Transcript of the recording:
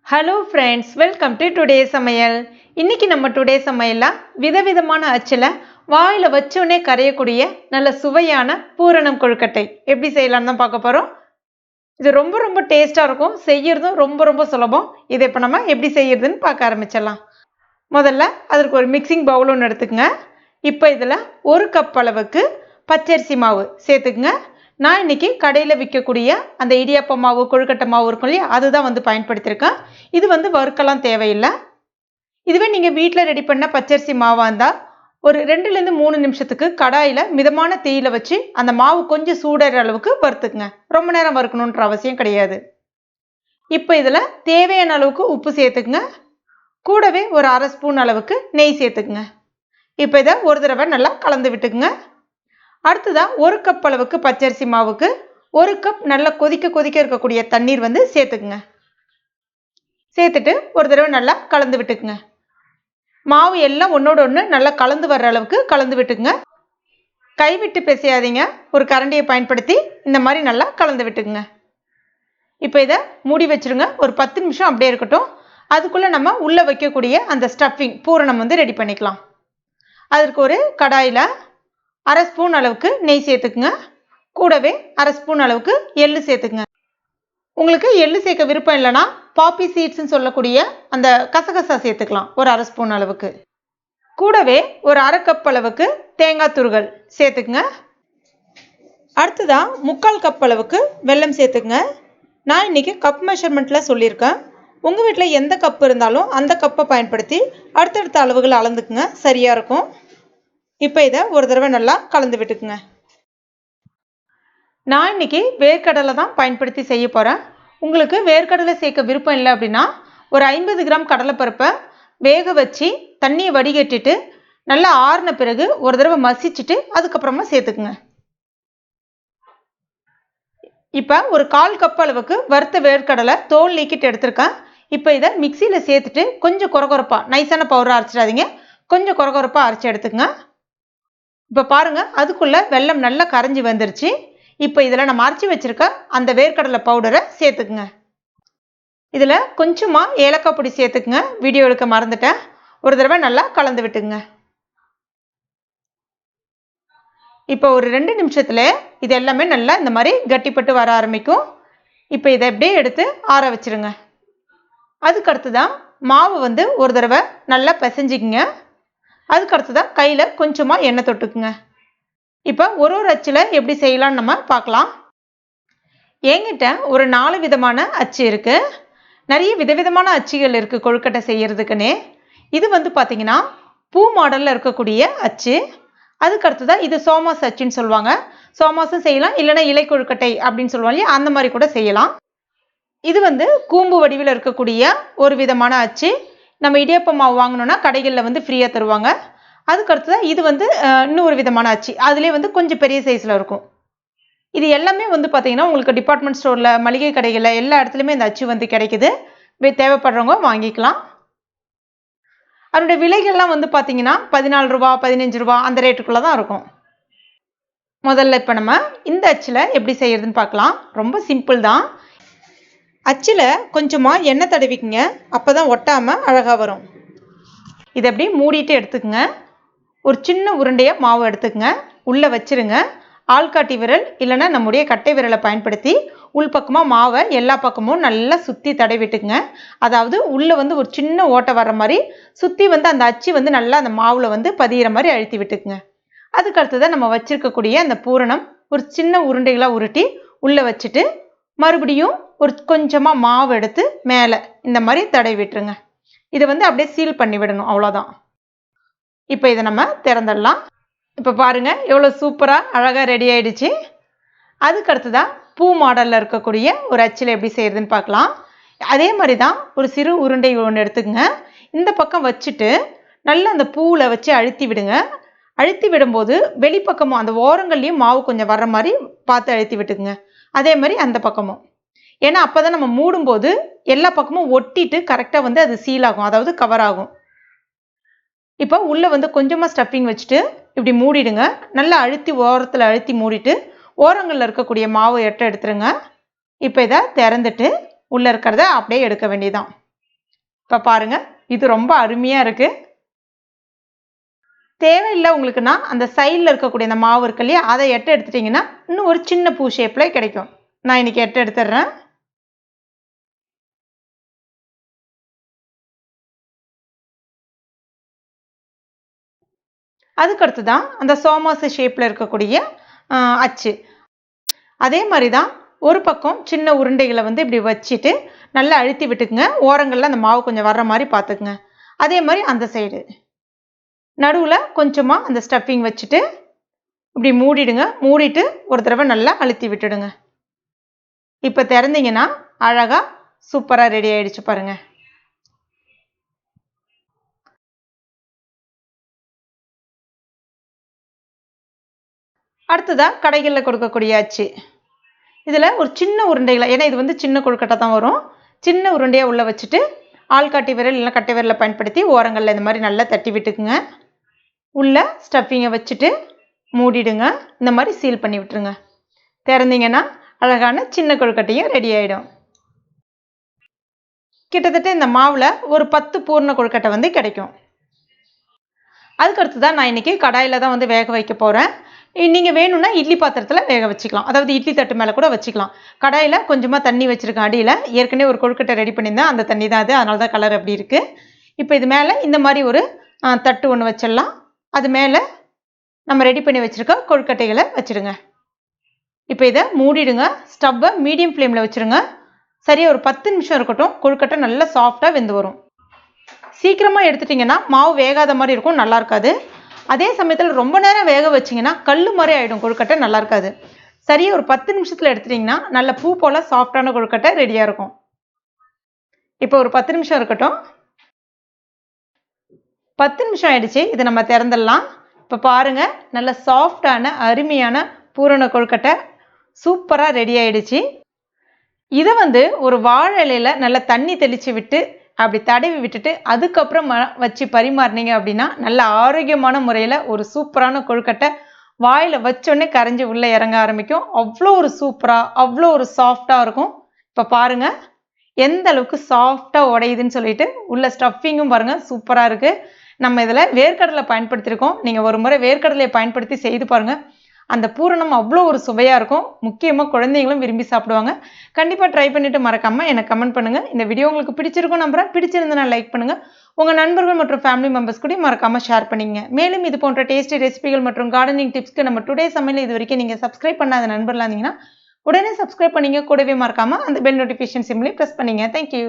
Hello friends, welcome to today சமையல். இன்னைக்கு நம்ம டுடே சமையலில் விதவிதமான அச்சில் வாயில் வச்சோடனே கரையக்கூடிய நல்ல சுவையான பூரணம் கொழுக்கட்டை எப்படி செய்யலான்னு தான் பார்க்க போகிறோம். இது ரொம்ப ரொம்ப டேஸ்ட்டாக இருக்கும், செய்யறதும் ரொம்ப ரொம்ப சுலபம். இதை இப்போ நம்ம எப்படி செய்யறதுன்னு பார்க்க ஆரம்பிச்சிடலாம். முதல்ல அதற்கு ஒரு மிக்சிங் பவுல் ஒன்று எடுத்துக்கங்க. இப்போ இதில் 1 கப் அளவுக்கு பச்சரிசி மாவு சேர்த்துக்குங்க. நான் இன்றைக்கி கடையில் விற்கக்கூடிய அந்த இடியாப்ப மாவு கொழுக்கட்டை மாவு இருக்கும் இல்லையா, அதுதான் பயன்படுத்தியிருக்கேன். இது வறுக்கலாம் தேவையில்லை. இதுவே நீங்கள் வீட்டில் ரெடி பண்ண பச்சரிசி மாவாக இருந்தால் ஒரு 2லேருந்து 3 நிமிஷத்துக்கு கடாயில் மிதமான தீயில வச்சு அந்த மாவு கொஞ்சம் சூடுற அளவுக்கு வறுத்துக்குங்க. ரொம்ப நேரம் வறுக்கணுன்ற அவசியம் கிடையாது. இப்போ இதில் தேவையான அளவுக்கு உப்பு சேர்த்துக்குங்க. கூடவே ஒரு 1/2 ஸ்பூன் அளவுக்கு நெய் சேர்த்துக்குங்க. இப்போ இதை ஒரு தடவை நல்லா கலந்து விட்டுக்குங்க. அடுத்ததான் 1 கப் அளவுக்கு பச்சரிசி மாவுக்கு 1 கப் நல்லா கொதிக்க இருக்கக்கூடிய தண்ணீர் சேர்த்துக்குங்க. சேர்த்துட்டு ஒரு தடவை நல்லா கலந்து விட்டுக்குங்க. மாவு எல்லாம் ஒன்றோட ஒன்று நல்லா கலந்து வர்ற அளவுக்கு கலந்து விட்டுக்குங்க. கைவிட்டு பிசையாதீங்க. ஒரு கரண்டியை பயன்படுத்தி இந்த மாதிரி நல்லா கலந்து விட்டுக்குங்க. இப்போ இதை மூடி வச்சிருங்க. ஒரு 10 நிமிஷம் அப்படியே இருக்கட்டும். அதுக்குள்ளே நம்ம உள்ளே வைக்கக்கூடிய அந்த ஸ்டஃபிங் பூரணம் ரெடி பண்ணிக்கலாம். அதற்கு ஒரு கடாயில் 1/2 ஸ்பூன் அளவுக்கு நெய் சேர்த்துக்குங்க. கூடவே 1/2 ஸ்பூன் அளவுக்கு எள்ளு சேர்த்துக்குங்க. உங்களுக்கு எள்ளு சேர்க்க விருப்பம் இல்லைன்னா பாப்பி சீட்ஸ்ன்னு சொல்லக்கூடிய அந்த கசகசா சேர்த்துக்கலாம் ஒரு 1/2 ஸ்பூன் அளவுக்கு. கூடவே ஒரு 1/2 கப் அளவுக்கு தேங்காய் துருகல் சேர்த்துக்குங்க. அடுத்ததான் 3/4 கப் அளவுக்கு வெல்லம் சேர்த்துக்குங்க. நான் இன்னைக்கு கப் மெஷர்மெண்ட்டில் சொல்லியிருக்கேன். உங்கள் வீட்டில் எந்த கப் இருந்தாலும் அந்த கப்பை பயன்படுத்தி அடுத்தடுத்த அளவுகளை அளந்துக்குங்க, சரியாக இருக்கும். இப்போ இதை ஒரு தடவை நல்லா கலந்து விட்டுக்குங்க. நான் இன்னைக்கு வேர்க்கடலை தான் பயன்படுத்தி செய்ய போகிறேன். உங்களுக்கு வேர்க்கடலை சேர்க்க விருப்பம் இல்லை அப்படின்னா ஒரு 50 கிராம் கடலைப்பருப்பை வேக வச்சு தண்ணியை வடிகட்டிட்டு நல்லா ஆறின பிறகு ஒரு தடவை மசிச்சுட்டு அதுக்கப்புறமா சேர்த்துக்குங்க. இப்போ ஒரு 1/4 கப் அளவுக்கு வறுத்த வேர்க்கடலை தோல் நீக்கிட்டு எடுத்திருக்கேன். இப்போ இதை மிக்சியில் சேர்த்துட்டு கொஞ்சம் கொரகொரப்பாக, நைஸான பவுடராக அரைச்சிடாதீங்க, கொஞ்சம் கொரகொரப்பாக அரைச்சி எடுத்துக்கங்க. இப்போ பாருங்கள், அதுக்குள்ளே வெல்லம் நல்லா கரைஞ்சி வந்துருச்சு. இப்போ இதில் நம்ம அரைச்சி வச்சுருக்க அந்த வேர்க்கடலை பவுடரை சேர்த்துக்குங்க. இதில் கொஞ்சமாக ஏலக்காய் பொடி சேர்த்துக்குங்க. வீடியோ எடுக்க மறந்துட்டேன். ஒரு தடவை நல்லா கலந்து விட்டுங்க. இப்போ ஒரு 2 நிமிஷத்தில் இது எல்லாமே நல்லா இந்த மாதிரி கட்டிப்பட்டு வர ஆரம்பிக்கும். இப்போ இதை அப்படியே எடுத்து ஆற வச்சுருங்க. அதுக்கடுத்து தான் மாவு ஒரு தடவை நல்லா பிசைஞ்சிக்குங்க. அதுக்கடுத்து தான் கையில் கொஞ்சமாக எண்ணெய் தொட்டுக்குங்க. இப்போ ஒரு அச்சில் எப்படி செய்யலான்னு நம்ம பார்க்கலாம். என்கிட்ட ஒரு 4 விதமான அச்சு இருக்குது. நிறைய விதவிதமான அச்சுகள் இருக்குது கொழுக்கட்டை செய்கிறதுக்குன்னே. இது பார்த்தீங்கன்னா பூ மாடலில் இருக்கக்கூடிய அச்சு. அதுக்கடுத்து தான் இது சோமாஸ் அச்சுன்னு சொல்லுவாங்க. சோமாஸும் செய்யலாம், இல்லைன்னா இலை கொழுக்கட்டை அப்படின்னு சொல்லுவாங்க இல்லையா, அந்த மாதிரி கூட செய்யலாம். இது கூம்பு வடிவில் இருக்கக்கூடிய ஒரு விதமான அச்சு. நம்ம இடியாப்ப மாவு வாங்கினோன்னா கடைகளில் ஃப்ரீயாக தருவாங்க. அதுக்கடுத்து தான் இது இன்னொரு விதமான அச்சு. அதுலேயே கொஞ்சம் பெரிய சைஸில் இருக்கும். இது எல்லாமே பார்த்தீங்கன்னா உங்களுக்கு டிபார்ட்மெண்ட் ஸ்டோரில், மளிகை கடைகளில் எல்லா இடத்துலையுமே இந்த அச்சு கிடைக்குது. தேவைப்படுறவங்க வாங்கிக்கலாம். அதனுடைய விலைகள்லாம் பார்த்தீங்கன்னா 14 ரூபா, 15 ரூபா அந்த ரேட்டுக்குள்ளே தான் இருக்கும். முதல்ல இப்போ நம்ம இந்த அச்சில் எப்படி செய்யறதுன்னு பார்க்கலாம். ரொம்ப சிம்பிள் தான். அச்சில் கொஞ்சமாக எண்ணெய் தடவிக்குங்க. அப்போ தான் ஒட்டாமல் அழகாக வரும். இதை அப்படியே மூடிட்டு எடுத்துக்கங்க. ஒரு சின்ன உருண்டையாக மாவு எடுத்துக்கங்க. உள்ளே வச்சுருங்க. ஆள்காட்டி விரல் இல்லைன்னா நம்முடைய கட்டை விரலை பயன்படுத்தி உள்பக்கமாக மாவை எல்லா பக்கமும் நல்லா சுற்றி தடவிட்டுக்குங்க. அதாவது உள்ளே ஒரு சின்ன ஓட்டை வர்ற மாதிரி சுற்றி அந்த அச்சு நல்லா அந்த மாவில் பதிகிற மாதிரி அழுத்தி விட்டுக்குங்க. அதுக்கடுத்து தான் நம்ம வச்சுருக்கக்கூடிய அந்த பூரணம் ஒரு சின்ன உருண்டைகளாக உருட்டி உள்ளே வச்சுட்டு மறுபடியும் ஒரு கொஞ்சமாக மாவு எடுத்து மேலே இந்த மாதிரி தடவி விட்டுருங்க. இதை அப்படியே சீல் பண்ணி விடணும், அவ்வளோதான். இப்போ இதை நம்ம திறந்துடலாம். இப்போ பாருங்கள், எவ்வளோ சூப்பராக அழகாக ரெடி ஆகிடுச்சு. அதுக்கடுத்து தான் பூ மாடலில் இருக்கக்கூடிய ஒரு அச்சில் எப்படி செய்கிறதுன்னு பார்க்கலாம். அதே மாதிரி தான் ஒரு சிறு உருண்டை ஒன்று எடுத்துக்கங்க. இந்த பக்கம் வச்சுட்டு நல்லா அந்த பூவில் வச்சு அழுத்தி விடுங்க. அழுத்தி விடும்போது வெளிப்பக்கமும் அந்த ஓரங்கள்லேயும் மாவு கொஞ்சம் வர்ற மாதிரி பார்த்து அழுத்தி விட்டுக்குங்க. அதே மாதிரி அந்த பக்கமும். ஏன்னா அப்போ தான் நம்ம மூடும்போது எல்லா பக்கமும் ஒட்டிட்டு கரெக்டாக அது சீல் ஆகும், அதாவது கவர் ஆகும். இப்போ உள்ளே கொஞ்சமாக ஸ்டஃபிங் வச்சுட்டு இப்படி மூடிடுங்க. நல்லா அழுத்தி ஓரத்தில் அழுத்தி மூடிட்டு ஓரங்களில் இருக்கக்கூடிய மாவு எடுத்துருங்க. இப்போ இதை திறந்துட்டு உள்ளே இருக்கிறத அப்படியே எடுக்க வேண்டியதான். இப்போ பாருங்க, இது ரொம்ப அருமையாக இருக்குது. தேவையில்லை உங்களுக்குன்னா அந்த சைடில் இருக்கக்கூடிய அந்த மாவு இருக்கு இல்லையா, அதை 8 எடுத்துட்டிங்கன்னா இன்னும் ஒரு சின்ன பூ ஷேப்பில் கிடைக்கும். நான் இன்றைக்கி 8 எடுத்துடுறேன். அதுக்கடுத்து தான் அந்த சோமாசு ஷேப்பில் இருக்கக்கூடிய அச்சு. அதே மாதிரி தான் ஒரு பக்கம் சின்ன உருண்டைகளை வந்து இப்படி வச்சுட்டு நல்லா அழுத்தி விட்டுக்குங்க. ஓரங்களில் அந்த மாவு கொஞ்சம் வர்ற மாதிரி பார்த்துக்குங்க. அதே மாதிரி அந்த சைடு நடுவில் கொஞ்சமாக அந்த ஸ்டஃபிங் வச்சுட்டு இப்படி மூடிடுங்க. மூடிட்டு ஒரு தடவை நல்லா அழுத்தி விட்டுடுங்க. இப்போ திறந்தீங்கன்னா அழகாக சூப்பராக ரெடி ஆகிடுச்சு பாருங்கள். அடுத்ததாக கடைகளில் கொடுக்கக்கூடிய அச்சு. இதில் ஒரு சின்ன உருண்டைகளை, ஏன்னா இது வந்து சின்ன கொழுக்கட்டை தான் வரும், சின்ன உருண்டையாக உள்ளே வச்சுட்டு ஆள்காட்டி விரல் இல்லைனா கட்டை விரலை பயன்படுத்தி ஓரங்களில் இந்த மாதிரி நல்லா தட்டி விட்டுக்குங்க. உள்ள ஸ்டஃபிங்கை வச்சுட்டு மூடிடுங்க. இந்த மாதிரி சீல் பண்ணி விட்டுருங்க. திறந்தீங்கன்னா அழகான சின்ன கொழுக்கட்டையும் ரெடி ஆகிடும். கிட்டத்தட்ட இந்த மாவில் ஒரு 10 பூர்ண கொழுக்கட்டை வந்து கிடைக்கும். அதுக்கடுத்து தான் நான் இன்றைக்கி கடாயில் தான் வந்து வேக வைக்க போகிறேன். நீங்கள் வேணும்னா இட்லி பாத்திரத்தில் வேக வச்சுக்கலாம். அதாவது இட்லி தட்டு மேலே கூட வச்சுக்கலாம். கடாயில் கொஞ்சமாக தண்ணி வச்சுருக்கேன். அடியில் ஏற்கனவே ஒரு கொழுக்கட்டை ரெடி பண்ணியிருந்தேன். அந்த தண்ணி தான் அது, அதனால தான் கலர் அப்படி இருக்குது. இப்போ இது மேலே இந்த மாதிரி ஒரு தட்டு ஒன்று வச்சிடலாம். அது மேலே நம்ம ரெடி பண்ணி வச்சுருக்க கொழுக்கட்டைகளை வச்சுடுங்க. இப்போ இதை மூடிடுங்க. ஸ்டவ்வை மீடியம் ஃப்ளேமில் வச்சுருங்க. சரியாக ஒரு 10 நிமிஷம் இருக்கட்டும். கொழுக்கட்டை நல்லா சாஃப்டாக வெந்து வரும். சீக்கிரமாக எடுத்துட்டிங்கன்னா மாவு வேகாத மாதிரி இருக்கும், நல்லா இருக்காது. அதே சமயத்தில் ரொம்ப நேரம் வேக வச்சிங்கன்னா கல் மாதிரி ஆகிடும், கொழுக்கட்டை நல்லா இருக்காது. சரியாக ஒரு 10 நிமிஷத்தில் எடுத்துட்டிங்கன்னா நல்ல பூ போல் சாஃப்டான கொழுக்கட்டை ரெடியாக இருக்கும். இப்போ ஒரு 10 நிமிஷம் இருக்கட்டும். 10 நிமிஷம் ஆயிடுச்சு. இதை நம்ம திறந்துடலாம். இப்போ பாருங்கள், நல்ல சாஃப்டான அருமையான பூரண கொழுக்கட்டை சூப்பராக ரெடி ஆகிடுச்சு. இதை வந்து ஒரு வாழை இலையில் நல்லா தண்ணி தெளித்து விட்டு அப்படி தடவி விட்டுட்டு அதுக்கப்புறம் வச்சு பரிமாறினீங்க அப்படின்னா நல்ல ஆரோக்கியமான முறையில் ஒரு சூப்பரான கொழுக்கட்டை வாயில் வச்சோடனே கரைஞ்சி உள்ளே இறங்க ஆரம்பிக்கும். அவ்வளோ ஒரு சூப்பராக, அவ்வளோ ஒரு சாஃப்டாக இருக்கும். இப்போ பாருங்கள் எந்த அளவுக்கு சாஃப்டாக உடையுதுன்னு சொல்லிட்டு. உள்ள ஸ்டஃபிங்கும் பாருங்கள் சூப்பராக இருக்குது. நம்ம இதில் வேர்க்கடலை பயன்படுத்தியிருக்கோம். நீங்கள் ஒரு முறை வேர்க்கடலையை பயன்படுத்தி செய்து பாருங்கள். அந்த பூரணம் அவ்வளோ ஒரு சுவையாக இருக்கும். முக்கியமாக குழந்தைங்களும் விரும்பி சாப்பிடுவாங்க. கண்டிப்பாக ட்ரை பண்ணிவிட்டு மறக்காமல் எனக்கு கமெண்ட் பண்ணுங்கள். இந்த வீடியோ உங்களுக்கு பிடிச்சிருக்கும் நம்புறேன். பிடிச்சிருந்தா லைக் பண்ணுங்கள். உங்கள் நண்பர்கள் மற்றும் ஃபேமிலி மெம்பர்ஸ் கூட மறக்காமல் ஷேர் பண்ணிங்க. மேலும் இது போன்ற டேஸ்டி ரெசிபிகள் மற்றும் கார்டனிங் டிப்ஸ்க்கு நம்ம டுடே சமையல் இது வரைக்கும் நீங்கள் சப்ஸ்கிரைப் பண்ணாத நண்பர்களாக இருந்தீங்கன்னா உடனே சப்ஸ்கிரைப் பண்ணிங்க. கூடவே மறக்காமல் அந்த பெல் நோட்டிஃபிகேஷன் சிம்லேயே ப்ரெஸ் பண்ணிங்க. தேங்க்யூ.